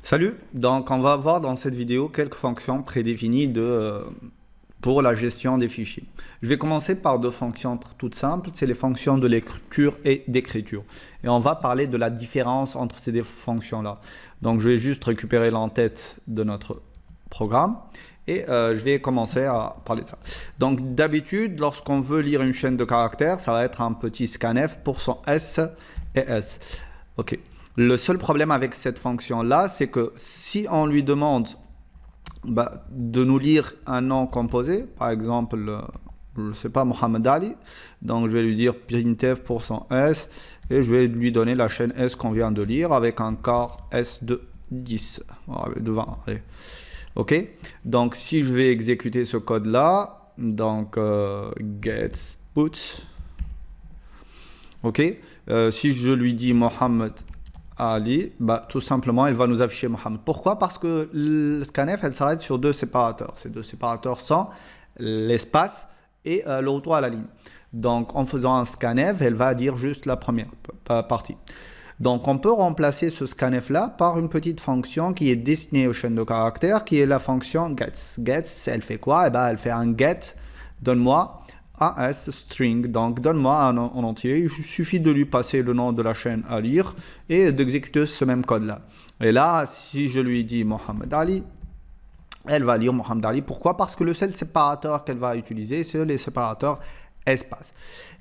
Salut, donc on va voir dans cette vidéo quelques fonctions prédéfinies pour la gestion des fichiers. Je vais commencer par deux fonctions toutes simples, c'est les fonctions de lecture et d'écriture. Et on va parler de la différence entre ces deux fonctions-là. Donc je vais juste récupérer l'entête de notre programme et je vais commencer à parler de ça. Donc d'habitude, lorsqu'on veut lire une chaîne de caractères, ça va être un petit scanf pour son S et S. Ok. Le seul problème avec cette fonction-là, c'est que si on lui demande de nous lire un nom composé, par exemple, je ne sais pas, Mohamed Ali, donc je vais lui dire printf pour son S, et je vais lui donner la chaîne S qu'on vient de lire avec un quart S de 10, de 20, allez. Ok, donc si je vais exécuter ce code-là, donc gets put, ok, si je lui dis Mohamed Ali, tout simplement, elle va nous afficher Mohamed. Pourquoi? Parce que le scanf, elle s'arrête sur deux séparateurs. Ces deux séparateurs sont l'espace et le retour à la ligne. Donc, en faisant un scanf, elle va dire juste la première partie. Donc, on peut remplacer ce scanf-là par une petite fonction qui est destinée aux chaînes de caractères, qui est la fonction gets. Gets, elle fait quoi? Elle fait un get, donne-moi un S string, donc donne-moi un en entier, il suffit de lui passer le nom de la chaîne à lire et d'exécuter ce même code là. Et là, si je lui dis Mohamed Ali, elle va lire Mohamed Ali. Pourquoi? Parce que le seul séparateur qu'elle va utiliser, c'est les séparateurs espace.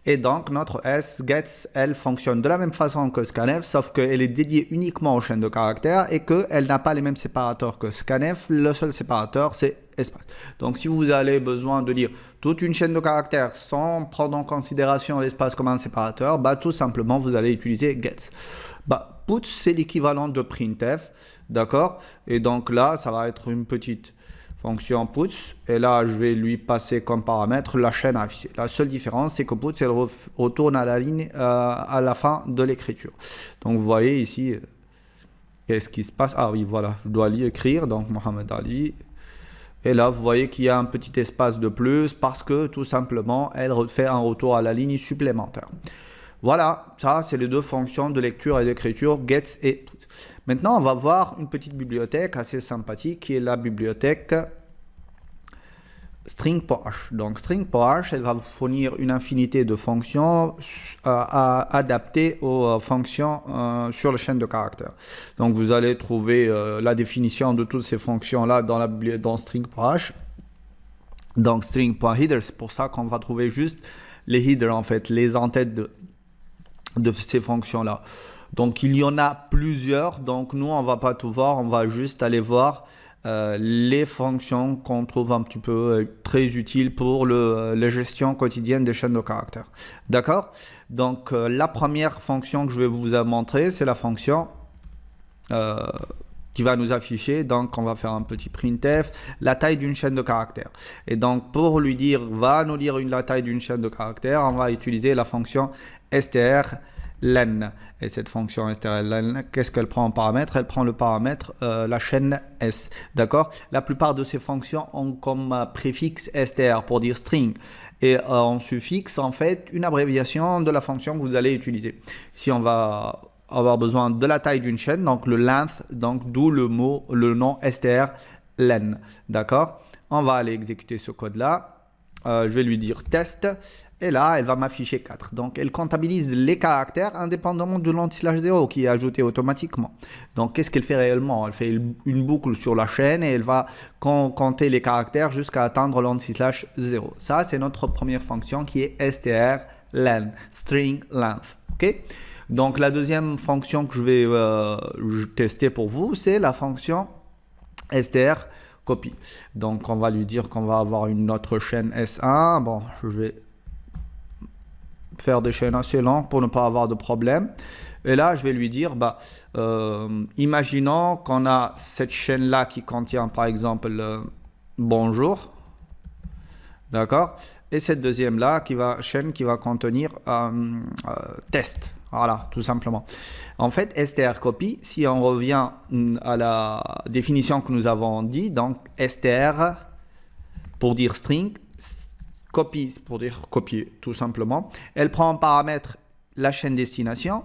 Et donc, notre S, gets, elle fonctionne de la même façon que scanf, sauf qu'elle est dédiée uniquement aux chaînes de caractères et qu'elle n'a pas les mêmes séparateurs que scanf. Le seul séparateur, c'est espace. Donc, si vous avez besoin de lire toute une chaîne de caractères sans prendre en considération l'espace comme un séparateur, tout simplement, vous allez utiliser get. Put, c'est l'équivalent de printf, d'accord? Et donc là, ça va être une petite fonction puts, et là je vais lui passer comme paramètre la chaîne affichée. La seule différence, c'est que puts, elle retourne à la ligne à la fin de l'écriture. Donc vous voyez ici, qu'est-ce qui se passe? Ah oui, voilà, je dois l'y écrire, donc Mohamed Ali. Et là, vous voyez qu'il y a un petit espace de plus parce que tout simplement, elle fait un retour à la ligne supplémentaire. Voilà, ça c'est les deux fonctions de lecture et d'écriture, gets et put. Maintenant, on va voir une petite bibliothèque assez sympathique qui est la bibliothèque string.h. Donc string.h, elle va vous fournir une infinité de fonctions adaptées aux fonctions sur la chaîne de caractères. Donc vous allez trouver la définition de toutes ces fonctions-là dans string.h. Donc string.header, c'est pour ça qu'on va trouver juste les headers, en fait, les entêtes de ces fonctions-là. Donc, il y en a plusieurs. Donc, nous, on ne va pas tout voir. On va juste aller voir les fonctions qu'on trouve un petit peu très utiles pour la gestion quotidienne des chaînes de caractères. D'accord? Donc, la première fonction que je vais vous montrer, c'est la fonction qui va nous afficher, donc on va faire un petit printf, la taille d'une chaîne de caractères. Et donc pour lui dire, va nous lire la taille d'une chaîne de caractères, on va utiliser la fonction strlen. Et cette fonction strlen, qu'est-ce qu'elle prend en paramètre? Elle prend le paramètre la chaîne S. D'accord? La plupart de ces fonctions ont comme préfixe str pour dire string. Et en suffixe, en fait, une abréviation de la fonction que vous allez utiliser. Si on va avoir besoin de la taille d'une chaîne, donc le length, donc d'où le nom strlen. D'accord? On va aller exécuter ce code-là. Je vais lui dire test. Et là, elle va m'afficher 4. Donc, elle comptabilise les caractères indépendamment de l'anti/0 qui est ajouté automatiquement. Donc, qu'est-ce qu'elle fait réellement? Elle fait une boucle sur la chaîne et elle va compter les caractères jusqu'à atteindre l'anti/0. Ça, c'est notre première fonction qui est strlen, string length. OK? Donc, la deuxième fonction que je vais tester pour vous, c'est la fonction str copy. Donc, on va lui dire qu'on va avoir une autre chaîne S1. Bon, je vais faire des chaînes assez longues pour ne pas avoir de problème. Et là, je vais lui dire, imaginons qu'on a cette chaîne-là qui contient, par exemple, bonjour. D'accord? Et cette deuxième-là, chaîne qui va contenir test. Voilà, tout simplement. En fait, strcopy, si on revient à la définition que nous avons dit, donc str pour dire string, copy pour dire copier, tout simplement. Elle prend en paramètre la chaîne destination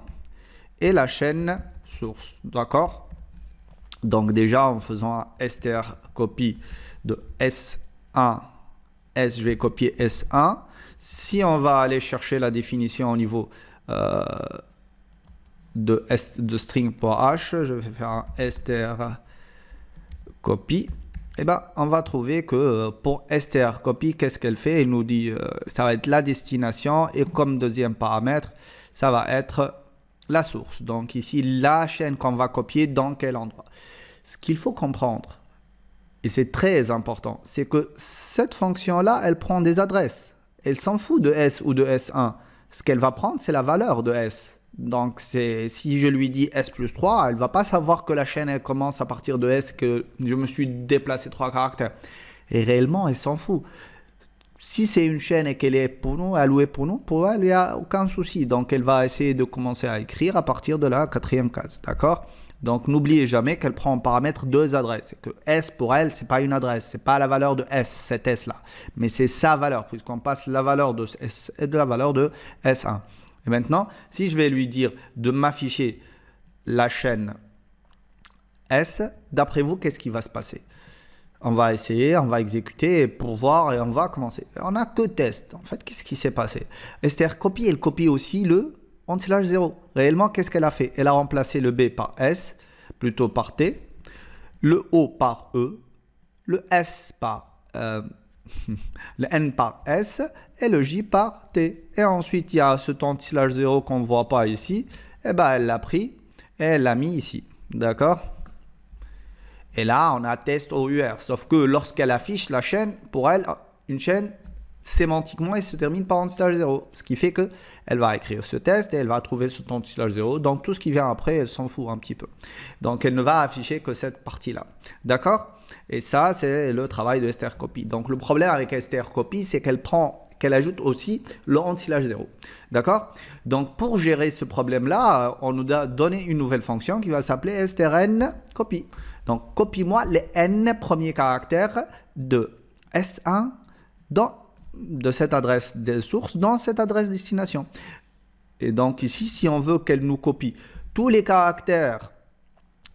et la chaîne source, d'accord? Donc déjà, en faisant un str copie de S1, je vais copier S1. Si on va aller chercher la définition au niveau de string.h, je vais faire un str copie. Et ben, on va trouver que pour str copie, qu'est-ce qu'elle fait? Elle nous dit ça va être la destination et comme deuxième paramètre, ça va être la source. Donc ici, la chaîne qu'on va copier dans quel endroit. Ce qu'il faut comprendre, et c'est très important, c'est que cette fonction-là, elle prend des adresses. Elle s'en fout de S ou de S1. Ce qu'elle va prendre, c'est la valeur de S. Donc, si je lui dis S plus 3, elle ne va pas savoir que la chaîne, elle commence à partir de S, que je me suis déplacé 3 caractères. Et réellement, elle s'en fout. Si c'est une chaîne et qu'elle est pour nous, allouée pour elle, il n'y a aucun souci. Donc, elle va essayer de commencer à écrire à partir de la 4e case. D'accord? Donc, n'oubliez jamais qu'elle prend en paramètre 2 adresses. Et que S, pour elle, ce n'est pas une adresse. Ce n'est pas la valeur de S, cet S-là. Mais c'est sa valeur, puisqu'on passe la valeur de S et de la valeur de S1. Et maintenant, si je vais lui dire de m'afficher la chaîne S, d'après vous, qu'est-ce qui va se passer? On va essayer, on va exécuter pour voir et on va commencer. On n'a que test. En fait, qu'est-ce qui s'est passé? str copie, elle copie aussi le anti-slash 0. Réellement, qu'est-ce qu'elle a fait? Elle a remplacé le B par S, plutôt par T, le O par E, le S par le N par S et le J par T. Et ensuite, il y a ce anti-slash 0 qu'on ne voit pas ici. Et ben, elle l'a pris et elle l'a mis ici. D'accord? Et là, on a test OUR. Sauf que lorsqu'elle affiche la chaîne, pour elle, une chaîne, sémantiquement, elle se termine par anti-slash 0. Ce qui fait qu'elle va écrire ce test et elle va trouver ce anti-slash 0. Donc, tout ce qui vient après, elle s'en fout un petit peu. Donc, elle ne va afficher que cette partie-là. D'accord? Et ça, c'est le travail de str copy. Donc, le problème avec str copy, c'est qu'elle ajoute aussi le anti-slash 0. D'accord? Donc, pour gérer ce problème-là, on nous a donné une nouvelle fonction qui va s'appeler strn copy. Donc, copie-moi les n premiers caractères de S1 de cette adresse de source dans cette adresse destination. Et donc, ici, si on veut qu'elle nous copie tous les caractères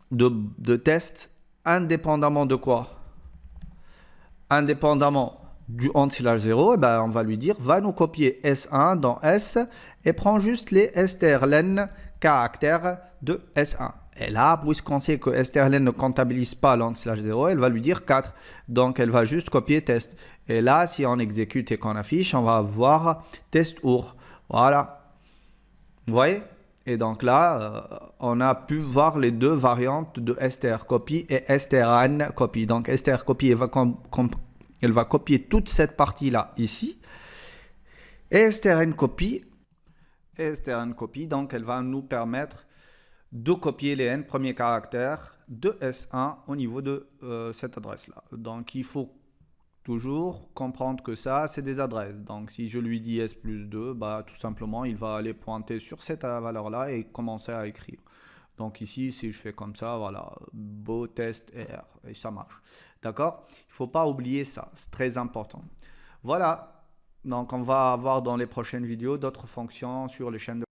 de test, indépendamment de quoi? Indépendamment du anti-slash 0, eh ben, on va lui dire, va nous copier S1 dans S et prends juste les strlen caractères de S1. Et là, puisqu'on sait que strlen ne comptabilise pas l'anti-slash 0, elle va lui dire 4. Donc, elle va juste copier test. Et là, si on exécute et qu'on affiche, on va voir test our. Voilà. Vous voyez? Et donc là, on a pu voir les deux variantes de str copy et strn copy. Donc, str copy, elle va copier toute cette partie-là ici. Et strn copy, donc elle va nous permettre de copier les n premiers caractères de S1 au niveau de cette adresse-là. Donc, il faut toujours comprendre que ça, c'est des adresses. Donc, si je lui dis S plus 2, bah, tout simplement, il va aller pointer sur cette valeur-là et commencer à écrire. Donc ici, si je fais comme ça, voilà, beau test R, et ça marche. D'accord? Il ne faut pas oublier ça, c'est très important. Voilà, donc on va avoir dans les prochaines vidéos d'autres fonctions sur les chaînes de